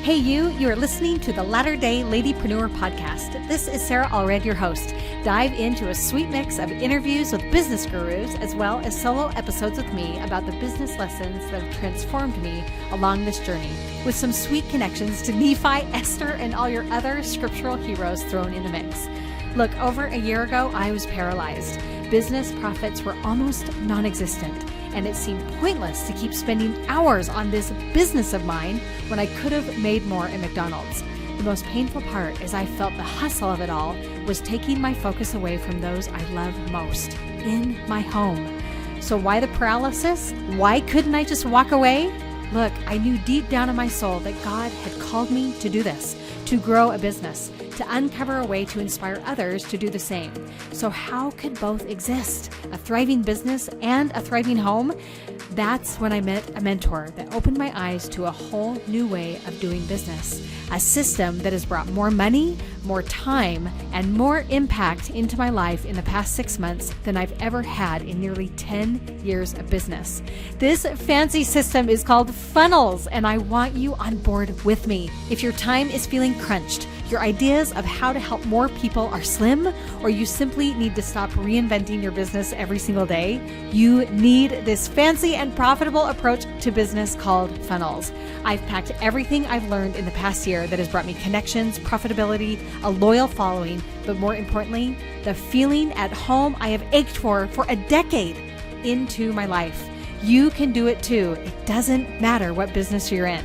Hey you are listening to the Latter-day Ladypreneur podcast. This is Sarah Allred, your host. Dive into a sweet mix of interviews with business gurus, as well as solo episodes with me about the business lessons that have transformed me along this journey, with some sweet connections to Nephi, Esther, and all your other scriptural heroes thrown in the mix. Look, over a year ago, I was paralyzed. Business profits were almost non-existent, and it seemed pointless to keep spending hours on this business of mine when I could have made more at McDonald's. The most painful part, as I felt the hustle of it all, was taking my focus away from those I love most, in my home. So why the paralysis? Why couldn't I just walk away? Look, I knew deep down in my soul that God had called me to do this, to grow a business, to uncover a way to inspire others to do the same. So how could both exist? A thriving business and a thriving home? That's when I met a mentor that opened my eyes to a whole new way of doing business. A system that has brought more money, more time, and more impact into my life in the past 6 months than I've ever had in nearly 10 years of business. This fancy system is called funnels, and I want you on board with me. If your time is feeling crunched, your ideas of how to help more people are slim, or you simply need to stop reinventing your business every single day, you need this fancy and profitable approach to business called funnels. I've packed everything I've learned in the past year that has brought me connections, profitability, a loyal following, but more importantly, the feeling at home I have ached for a decade into my life. You can do it too. It doesn't matter what business you're in.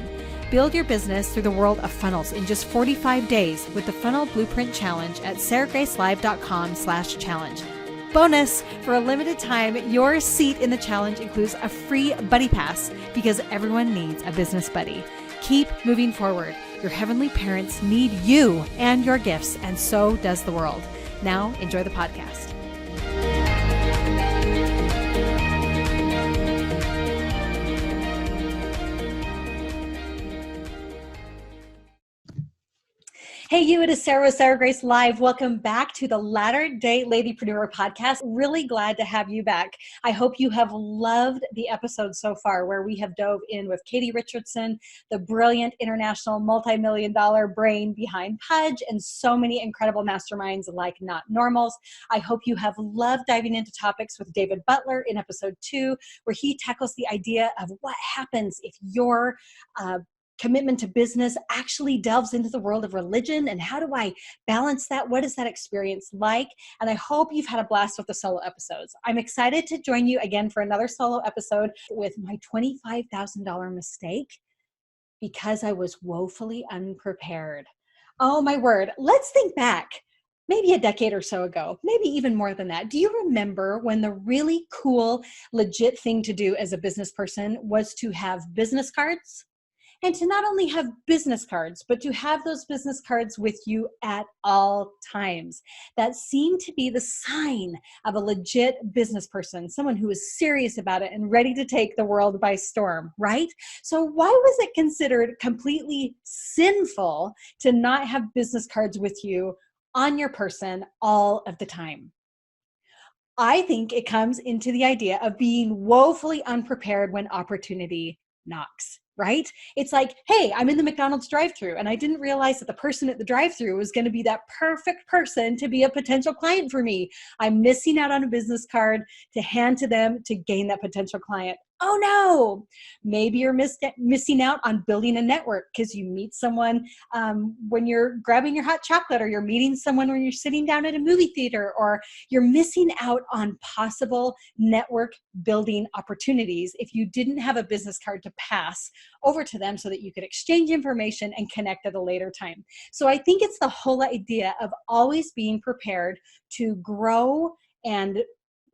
Build your business through the world of funnels in just 45 days with the Funnel Blueprint Challenge at sarahgracelive.com/challenge. Bonus, for a limited time, your seat in the challenge includes a free buddy pass because everyone needs a business buddy. Keep moving forward. Your heavenly parents need you and your gifts, and so does the world. Now, enjoy the podcast. Hey, you, it is Sarah with Sarah Grace Live. Welcome back to the Latter-day Ladypreneur podcast. Really glad to have you back. I hope you have loved the episode so far, where we have dove in with Katie Richardson, the brilliant international multi-million-dollar brain behind Pudge, and so many incredible masterminds like Not Normals. I hope you have loved diving into topics with David Butler in episode 2, where he tackles the idea of what happens if your commitment to business actually delves into the world of religion, and how do I balance that? What is that experience like? And I hope you've had a blast with the solo episodes. I'm excited to join you again for another solo episode with my $25,000 mistake because I was woefully unprepared. Oh my word. Let's think back. Maybe a decade or so ago, maybe even more than that. Do you remember when the really cool, legit thing to do as a business person was to have business cards? And to not only have business cards, but to have those business cards with you at all times. That seemed to be the sign of a legit business person, someone who is serious about it and ready to take the world by storm, right? So why was it considered completely sinful to not have business cards with you on your person all of the time? I think it comes into the idea of being woefully unprepared when opportunity knocks. Right? It's like, hey, I'm in the McDonald's drive-thru and I didn't realize that the person at the drive-thru was going to be that perfect person to be a potential client for me. I'm missing out on a business card to hand to them to gain that potential client. Oh no, maybe you're missing out on building a network because you meet someone when you're grabbing your hot chocolate, or you're meeting someone when you're sitting down at a movie theater, or you're missing out on possible network building opportunities if you didn't have a business card to pass over to them so that you could exchange information and connect at a later time. So I think it's the whole idea of always being prepared to grow and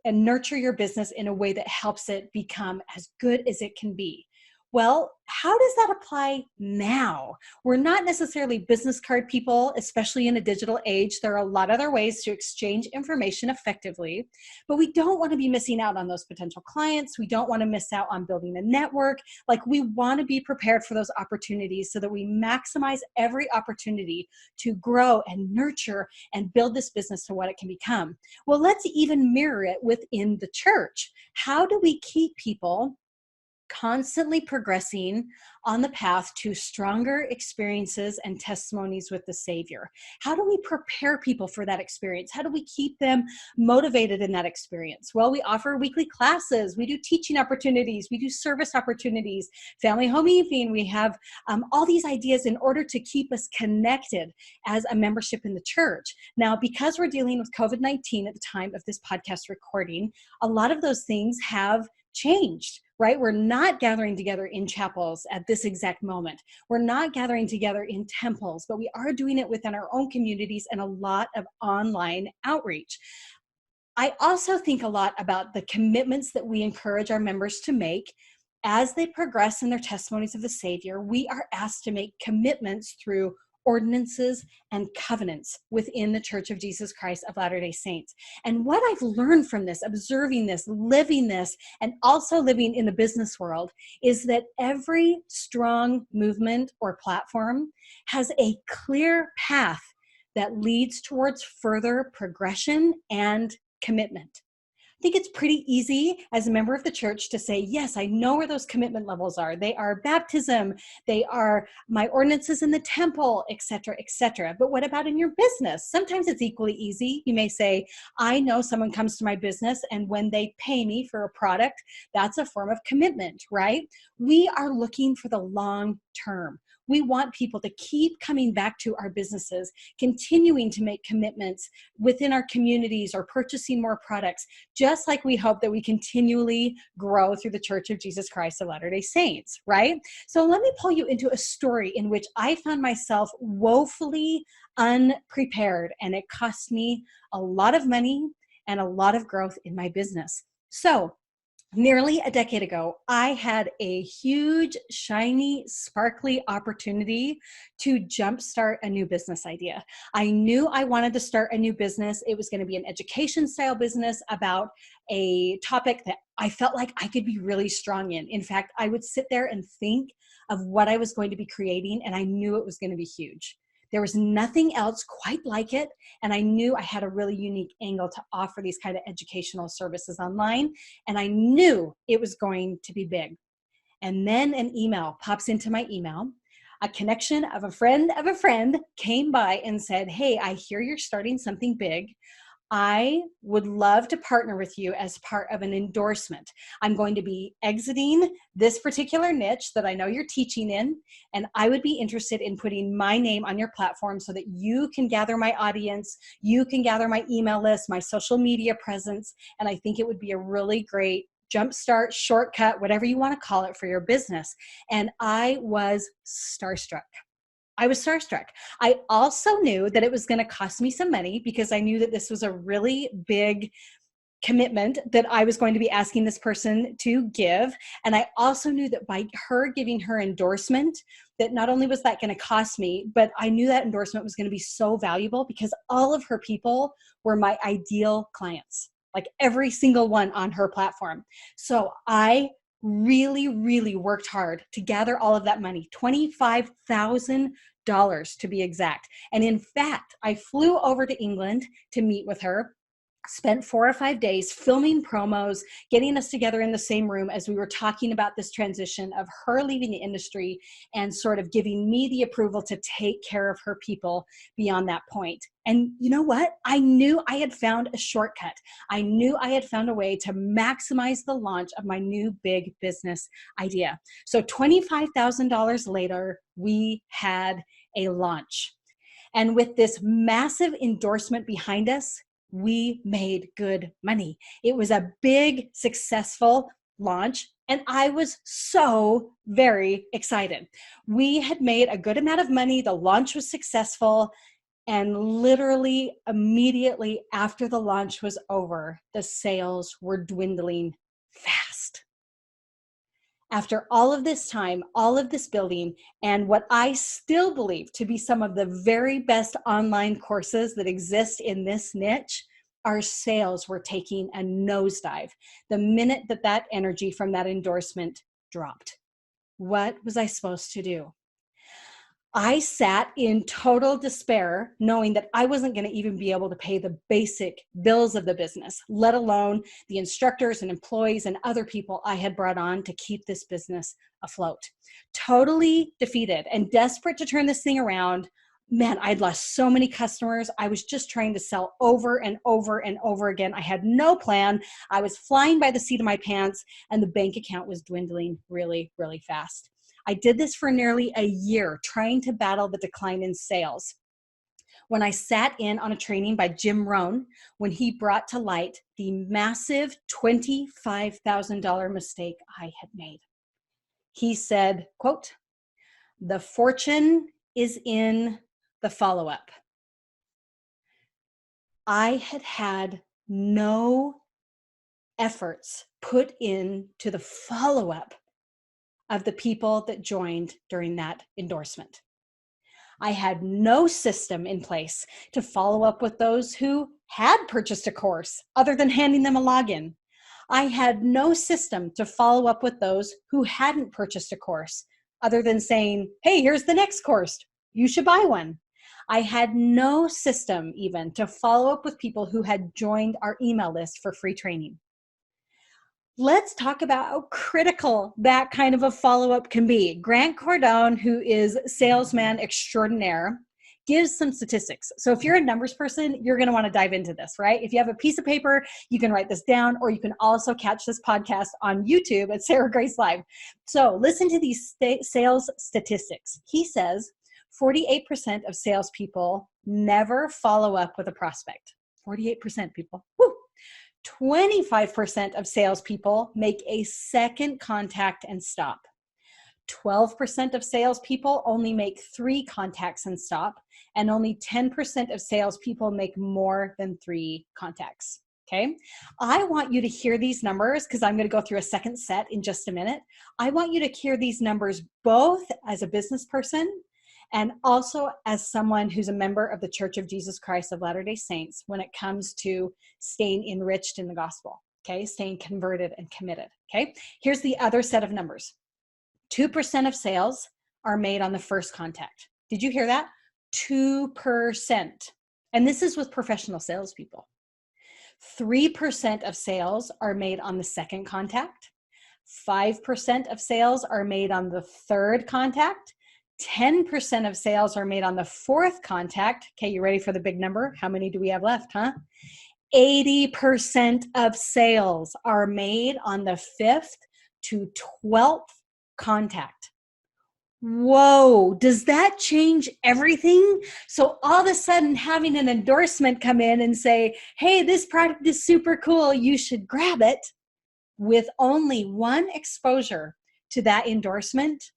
nurture your business in a way that helps it become as good as it can be. Well, how does that apply now? We're not necessarily business card people, especially in a digital age. There are a lot of other ways to exchange information effectively, but we don't want to be missing out on those potential clients. We don't want to miss out on building a network. Like, we want to be prepared for those opportunities so that we maximize every opportunity to grow and nurture and build this business to what it can become. Well, let's even mirror it within the church. How do we keep people constantly progressing on the path to stronger experiences and testimonies with the Savior. How do we prepare people for that experience? How do we keep them motivated in that experience? Well, we offer weekly classes, we do teaching opportunities, we do service opportunities, family home evening. We have all these ideas in order to keep us connected as a membership in the church. Now, because we're dealing with COVID-19 at the time of this podcast recording, a lot of those things have changed, right? We're not gathering together in chapels at this exact moment. We're not gathering together in temples, but we are doing it within our own communities and a lot of online outreach. I also think a lot about the commitments that we encourage our members to make. As they progress in their testimonies of the Savior, we are asked to make commitments through ordinances and covenants within the Church of Jesus Christ of Latter-day Saints. And what I've learned from this, observing this, living this, and also living in the business world, is that every strong movement or platform has a clear path that leads towards further progression and commitment. I think it's pretty easy as a member of the church to say, yes, I know where those commitment levels are. They are baptism, they are my ordinances in the temple, et cetera, et cetera. But what about in your business? Sometimes it's equally easy. You may say, I know someone comes to my business and when they pay me for a product, that's a form of commitment, right? We are looking for the long term. We want people to keep coming back to our businesses, continuing to make commitments within our communities or purchasing more products, just like we hope that we continually grow through the Church of Jesus Christ of Latter-day Saints, right? So let me pull you into a story in which I found myself woefully unprepared, and it cost me a lot of money and a lot of growth in my business. So nearly a decade ago, I had a huge, shiny, sparkly opportunity to jumpstart a new business idea. I knew I wanted to start a new business. It was going to be an education style business about a topic that I felt like I could be really strong in. In fact, I would sit there and think of what I was going to be creating, and I knew it was going to be huge. There was nothing else quite like it, and I knew I had a really unique angle to offer these kind of educational services online, and I knew it was going to be big. And then an email pops into my email. A connection of a friend came by and said, hey, I hear you're starting something big. I would love to partner with you as part of an endorsement. I'm going to be exiting this particular niche that I know you're teaching in, and I would be interested in putting my name on your platform so that you can gather my audience, you can gather my email list, my social media presence, and I think it would be a really great jumpstart, shortcut, whatever you want to call it for your business. And I was starstruck. I also knew that it was going to cost me some money because I knew that this was a really big commitment that I was going to be asking this person to give. And I also knew that by her giving her endorsement, that not only was that going to cost me, but I knew that endorsement was going to be so valuable because all of her people were my ideal clients, like every single one on her platform. So I really worked hard to gather all of that money, $25,000 to be exact. And in fact, I flew over to England to meet with her, spent 4 or 5 days filming promos, getting us together in the same room as we were talking about this transition of her leaving the industry and sort of giving me the approval to take care of her people beyond that point. And you know what? I knew I had found a shortcut. I knew I had found a way to maximize the launch of my new big business idea. So $25,000 later, we had a launch. And with this massive endorsement behind us, we made good money. It was a big, successful launch, and I was so very excited. We had made a good amount of money. The launch was successful, and literally immediately after the launch was over, the sales were dwindling fast. After all of this time, all of this building, and what I still believe to be some of the very best online courses that exist in this niche, our sales were taking a nosedive the minute that that energy from that endorsement dropped. What was I supposed to do? I sat in total despair, knowing that I wasn't going to even be able to pay the basic bills of the business, let alone the instructors and employees and other people I had brought on to keep this business afloat. Totally defeated and desperate to turn this thing around. Man, I'd lost so many customers. I was just trying to sell over and over and over again. I had no plan. I was flying by the seat of my pants, and the bank account was dwindling really, really fast. I did this for nearly a year, trying to battle the decline in sales. When I sat in on a training by Jim Rohn, when he brought to light the massive $25,000 mistake I had made. He said, quote, "The fortune is in the follow-up." I had had no efforts put into the follow-up of the people that joined during that endorsement. I had no system in place to follow up with those who had purchased a course other than handing them a login. I had no system to follow up with those who hadn't purchased a course other than saying, "Hey, here's the next course. You should buy one." I had no system even to follow up with people who had joined our email list for free training. Let's talk about how critical that kind of a follow-up can be. Grant Cardone, who is salesman extraordinaire, gives some statistics. So if you're a numbers person, you're going to want to dive into this, right? If you have a piece of paper, you can write this down, or you can also catch this podcast on YouTube at Sarah Grace Live. So listen to these sales statistics. He says 48% of salespeople never follow up with a prospect. 48% people. Woo! 25% of salespeople make a second contact and stop. 12% of salespeople only make 3 contacts and stop, and only 10% of salespeople make more than 3 contacts. Okay? I want you to hear these numbers because I'm going to go through a second set in just a minute. I want you to hear these numbers both as a business person and also as someone who's a member of the Church of Jesus Christ of Latter-day Saints when it comes to staying enriched in the gospel, okay? Staying converted and committed, okay? Here's the other set of numbers. 2% of sales are made on the first contact. Did you hear that? 2%. And this is with professional salespeople. 3% of sales are made on the second contact. 5% of sales are made on the third contact. 10% of sales are made on the fourth contact. Okay, you ready for the big number? How many do we have left, huh? 80% of sales are made on the 5th to 12th contact. Whoa, does that change everything? So all of a sudden having an endorsement come in and say, "Hey, this product is super cool, you should grab it," with only one exposure to that endorsement,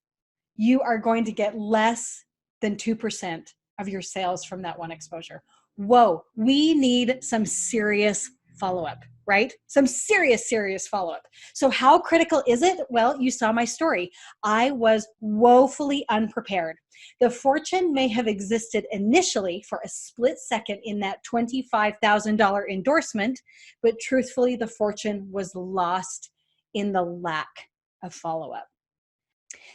you are going to get less than 2% of your sales from that one exposure. Whoa, we need some serious follow-up, right? Some serious follow-up. So how critical is it? Well, you saw my story. I was woefully unprepared. The fortune may have existed initially for a split second in that $25,000 endorsement, but truthfully, the fortune was lost in the lack of follow-up.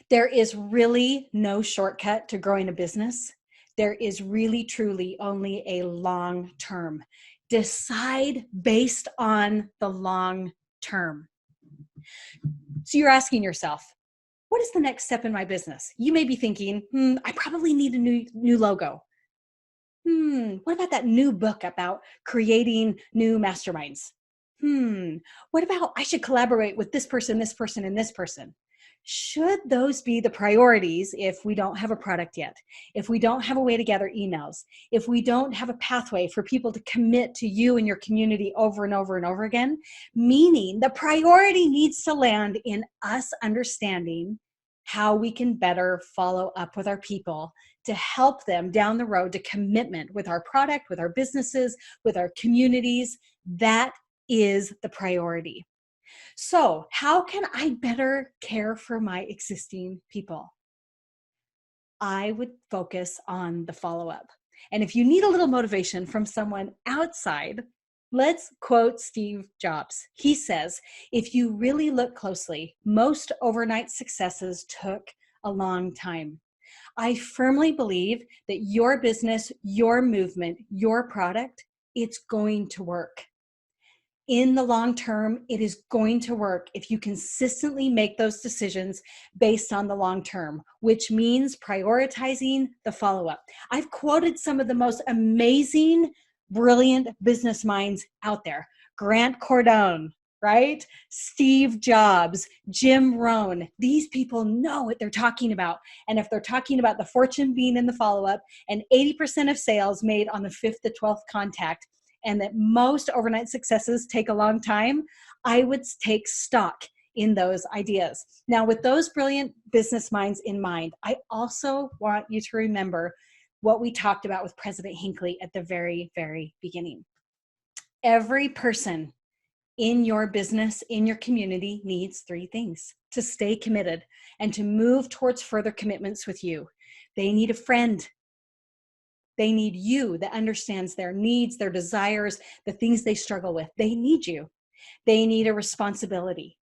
There is really no shortcut to growing a business. There is really, truly only a long term. Decide based on the long term. So you're asking yourself, what is the next step in my business? You may be thinking, I probably need a new logo. What about that new book about creating new masterminds? What about I should collaborate with this person, and this person? Should those be the priorities if we don't have a product yet? If we don't have a way to gather emails? If we don't have a pathway for people to commit to you and your community over and over and over again? Meaning the priority needs to land in us understanding how we can better follow up with our people to help them down the road to commitment with our product, with our businesses, with our communities. That is the priority. So how can I better care for my existing people? I would focus on the follow-up. And if you need a little motivation from someone outside, let's quote Steve Jobs. He says, if you really look closely, most overnight successes took a long time. I firmly believe that your business, your movement, your product, it's going to work. In the long term, it is going to work if you consistently make those decisions based on the long term, which means prioritizing the follow-up. I've quoted some of the most amazing, brilliant business minds out there. Grant Cardone, right? Steve Jobs, Jim Rohn. These people know what they're talking about. And if they're talking about the fortune being in the follow-up and 80% of sales made on the 5th to 12th contact, and that most overnight successes take a long time, I would take stock in those ideas. Now, with those brilliant business minds in mind, I also want you to remember what we talked about with President Hinckley at the very, very beginning. Every person in your business, in your community, needs 3 things to stay committed and to move towards further commitments with you. They need a friend. They need you that understands their needs, their desires, the things they struggle with. They need you. They need a responsibility.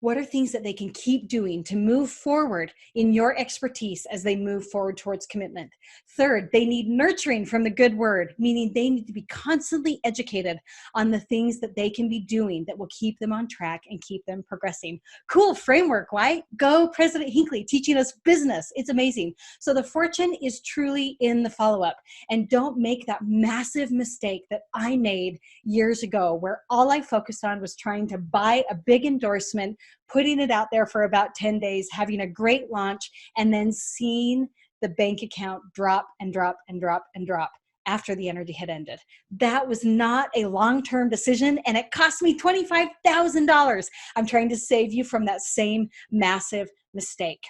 What are things that they can keep doing to move forward in your expertise as they move forward towards commitment? Third, they need nurturing from the good word, meaning they need to be constantly educated on the things that they can be doing that will keep them on track and keep them progressing. Cool framework, right? Go President Hinckley teaching us business. It's amazing. So the fortune is truly in the follow-up. And don't make that massive mistake that I made years ago, where all I focused on was trying to buy a big endorsement, putting it out there for about 10 days, having a great launch, and then seeing the bank account drop and drop and drop and drop after the energy had ended. That was not a long-term decision, and it cost me $25,000. I'm trying to save you from that same massive mistake.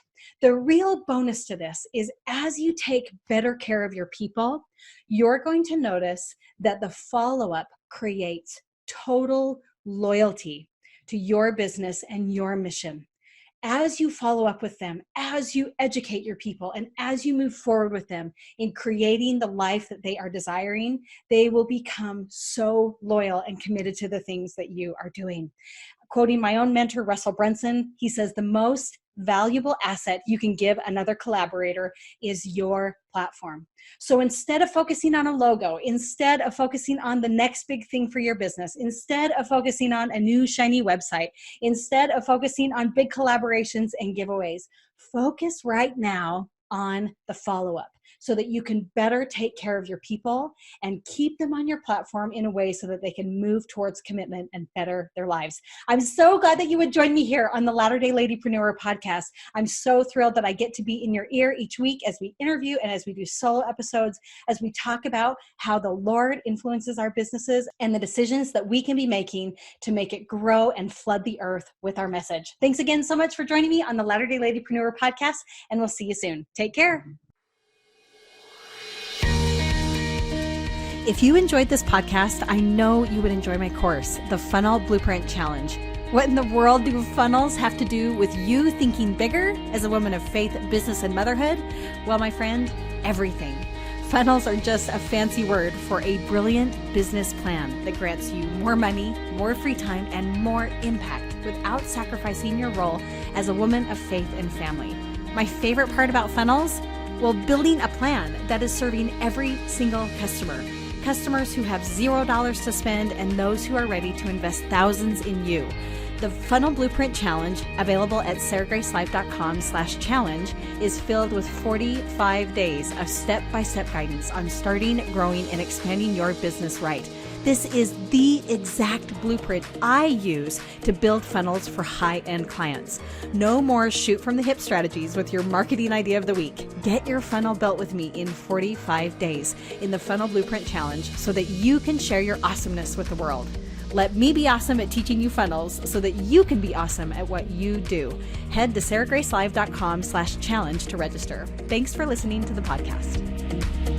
The real bonus to this is as you take better care of your people, you're going to notice that the follow-up creates total loyalty to your business and your mission. As you follow up with them, as you educate your people, and as you move forward with them in creating the life that they are desiring, they will become so loyal and committed to the things that you are doing. Quoting my own mentor, Russell Brunson, he says, the most valuable asset you can give another collaborator is your platform. So instead of focusing on a logo, instead of focusing on the next big thing for your business, instead of focusing on a new shiny website, instead of focusing on big collaborations and giveaways, focus right now on the follow-up so that you can better take care of your people and keep them on your platform in a way so that they can move towards commitment and better their lives. I'm so glad that you would join me here on the Latter-day Ladypreneur podcast. I'm so thrilled that I get to be in your ear each week as we interview and as we do solo episodes, as we talk about how the Lord influences our businesses and the decisions that we can be making to make it grow and flood the earth with our message. Thanks again so much for joining me on the Latter-day Ladypreneur podcast, and we'll see you soon. Take care. If you enjoyed this podcast, I know you would enjoy my course, the Funnel Blueprint Challenge. What in the world do funnels have to do with you thinking bigger as a woman of faith, business, and motherhood? Well, my friend, everything. Funnels are just a fancy word for a brilliant business plan that grants you more money, more free time, and more impact without sacrificing your role as a woman of faith and family. My favorite part about funnels? Well, building a plan that is serving every single customer. Customers who have $0 to spend and those who are ready to invest thousands in you. The Funnel Blueprint Challenge, available at sarahgracelife.com/challenge, is filled with 45 days of step-by-step guidance on starting, growing, and expanding your business right. This is the exact blueprint I use to build funnels for high-end clients. No more shoot from the hip strategies with your marketing idea of the week. Get your funnel built with me in 45 days in the Funnel Blueprint Challenge so that you can share your awesomeness with the world. Let me be awesome at teaching you funnels so that you can be awesome at what you do. Head to sarahgracelive.com/challenge to register. Thanks for listening to the podcast.